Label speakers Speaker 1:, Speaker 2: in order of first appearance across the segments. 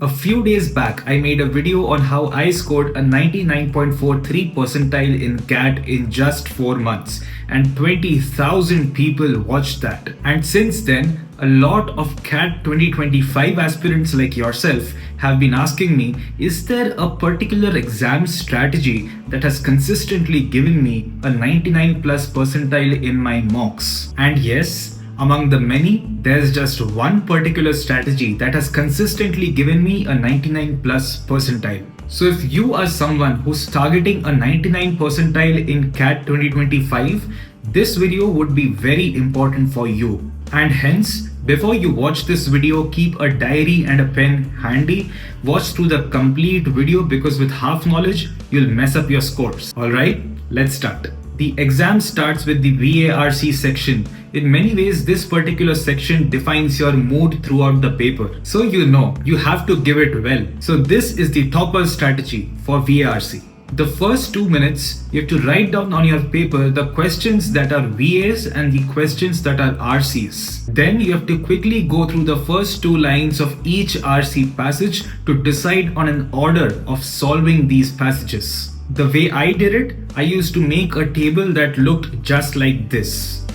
Speaker 1: A few days back, I made a video on how I scored a 99.43 percentile in CAT in just 4 months, and 20,000 people watched that. And since then, a lot of CAT 2025 aspirants like yourself have been asking me, is there a particular exam strategy that has consistently given me a 99 plus percentile in my mocks? And yes, among the many, there's just one particular strategy that has consistently given me a 99 plus percentile. So if you are someone who's targeting a 99 percentile in CAT 2025, this video would be very important for you. And hence, before you watch this video, keep a diary and a pen handy. Watch through the complete video because with half knowledge, you'll mess up your scores. Alright, let's start. The exam starts with the VARC section. In many ways, this particular section defines your mood throughout the paper. So you know, you have to give it well. So this is the topper strategy for VARC. The first 2 minutes, you have to write down on your paper the questions that are VAs and the questions that are RCs. Then you have to quickly go through the first 2 lines of each RC passage to decide on an order of solving these passages. The way I did it, I used to make a table that looked just like this.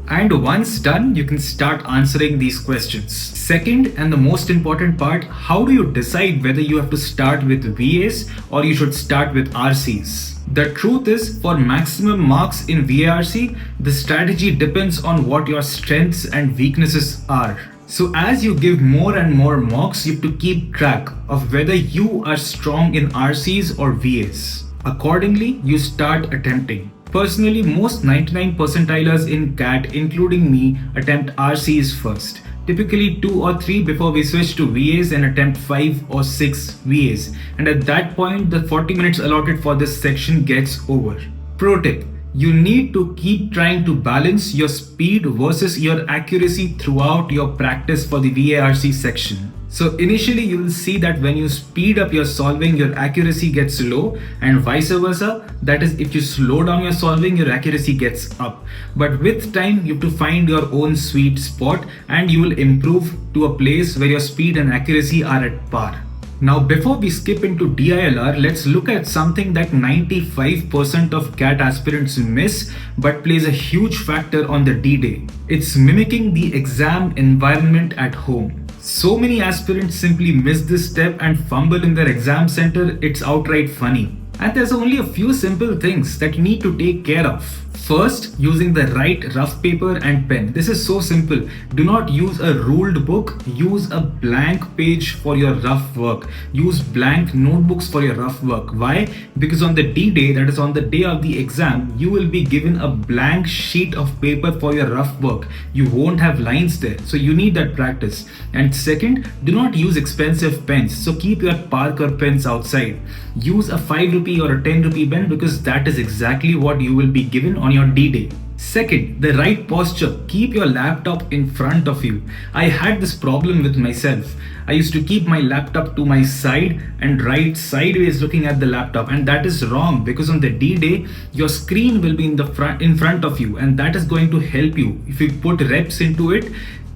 Speaker 1: And once done, you can start answering these questions. Second, and the most important part, how do you decide whether you have to start with VAs or you should start with RCs? The truth is, for maximum marks in VARC, the strategy depends on what your strengths and weaknesses are. So as you give more and more mocks, you have to keep track of whether you are strong in RCs or VAs. Accordingly, you start attempting. Personally, most 99 percentilers in CAT, including me, attempt RCs first. Typically 2 or 3 before we switch to VAs and attempt 5 or 6 VAs. And at that point, the 40 minutes allotted for this section gets over. Pro tip. You need to keep trying to balance your speed versus your accuracy throughout your practice for the VARC section. So initially you will see that when you speed up your solving, your accuracy gets low, and vice versa. That is, if you slow down your solving, your accuracy gets up. But with time, you have to find your own sweet spot and you will improve to a place where your speed and accuracy are at par. Now, before we skip into DILR, let's look at something that 95% of CAT aspirants miss but plays a huge factor on the D-Day. It's mimicking the exam environment at home. So many aspirants simply miss this step and fumble in their exam center, it's outright funny. And there's only a few simple things that you need to take care of. First, using the right rough paper and pen. This is so simple. Do not use a ruled book. Use a blank page for your rough work. Use blank notebooks for your rough work. Why? Because on the D-Day, that is on the day of the exam, you will be given a blank sheet of paper for your rough work. You won't have lines there. So you need that practice. And second, do not use expensive pens. So keep your Parker pens outside. Use a 5 rupee or a 10 rupee pen because that is exactly what you will be given on your D-Day. Second, the right posture. Keep your laptop in front of you. I had this problem with myself. I used to keep my laptop to my side and write sideways looking at the laptop, and that is wrong because on the D-Day, your screen will be in front of you, and that is going to help you. If you put reps into it,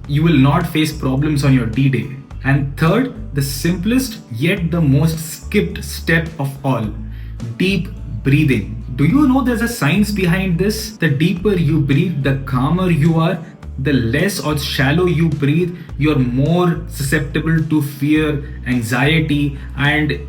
Speaker 1: you will not face problems on your D-Day. And third, the simplest yet the most skipped step of all, deep breathing. Do you know there's a science behind this? The deeper you breathe, the calmer you are. The less or shallow you breathe, you're more susceptible to fear, anxiety, and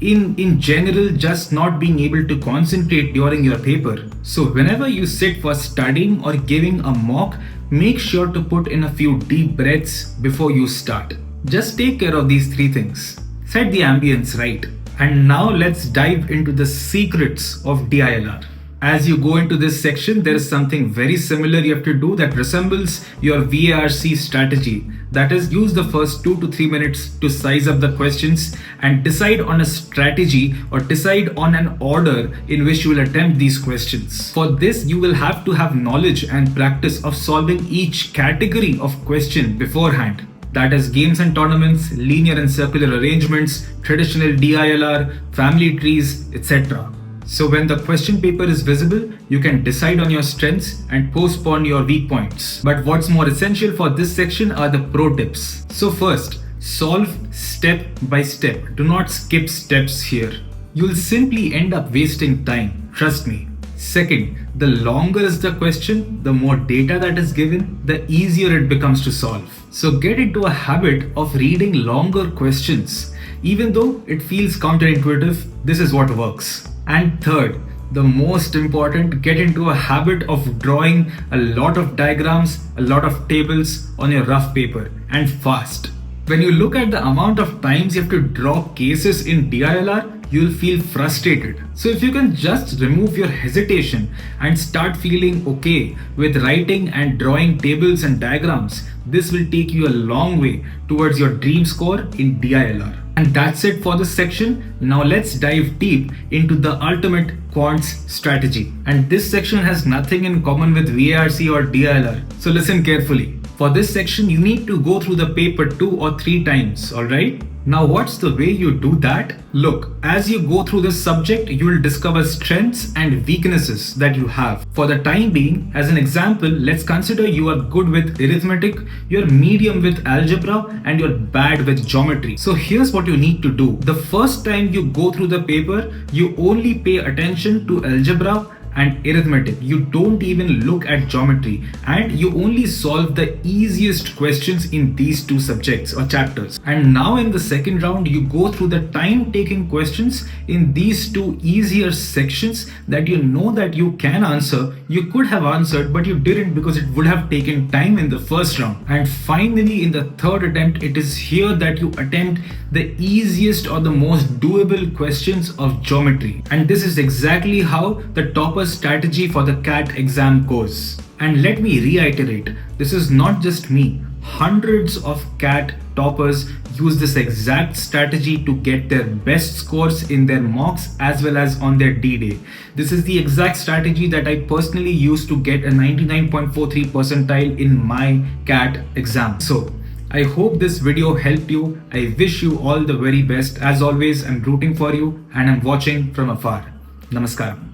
Speaker 1: in general, just not being able to concentrate during your paper. So whenever you sit for studying or giving a mock, make sure to put in a few deep breaths before you start. Just take care of these 3 things. Set the ambience right. And now let's dive into the secrets of DILR. As you go into this section, there is something very similar you have to do that resembles your VARC strategy. That is, use the first 2 to 3 minutes to size up the questions and decide on a strategy or decide on an order in which you will attempt these questions. For this, you will have to have knowledge and practice of solving each category of question beforehand. That is games and tournaments, linear and circular arrangements, traditional DILR, family trees, etc. So when the question paper is visible, you can decide on your strengths and postpone your weak points. But what's more essential for this section are the pro tips. So first, solve step by step. Do not skip steps here. You'll simply end up wasting time. Trust me. Second, the longer is the question, the more data that is given, the easier it becomes to solve. So get into a habit of reading longer questions. Even though it feels counterintuitive, this is what works. And third, the most important, get into a habit of drawing a lot of diagrams, a lot of tables on your rough paper, and fast. When you look at the amount of times you have to draw cases in DILR, you'll feel frustrated. So if you can just remove your hesitation and start feeling okay with writing and drawing tables and diagrams, this will take you a long way towards your dream score in DILR. And that's it for this section. Now let's dive deep into the ultimate quants strategy. And this section has nothing in common with VARC or DILR. So listen carefully. For this section, you need to go through the paper 2 or 3 times, alright? Now what's the way you do that? Look, as you go through this subject, you will discover strengths and weaknesses that you have. For the time being, as an example, let's consider you are good with arithmetic, you're medium with algebra, and you're bad with geometry. So here's what you need to do. The first time you go through the paper, you only pay attention to algebra and arithmetic. You don't even look at geometry, and you only solve the easiest questions in these 2 subjects or chapters. And now in the second round, you go through the time-taking questions in these 2 easier sections that you know that you can answer. You could have answered, but you didn't because it would have taken time in the first round. And finally, in the third attempt, it is here that you attempt the easiest or the most doable questions of geometry. And this is exactly how the topper strategy for the CAT exam goes. And let me reiterate, this is not just me. Hundreds of CAT toppers use this exact strategy to get their best scores in their mocks as well as on their D-Day. This is the exact strategy that I personally used to get a 99.43 percentile in my CAT exam. So I hope this video helped you. I wish you all the very best. As always, I'm rooting for you and I'm watching from afar. Namaskaram.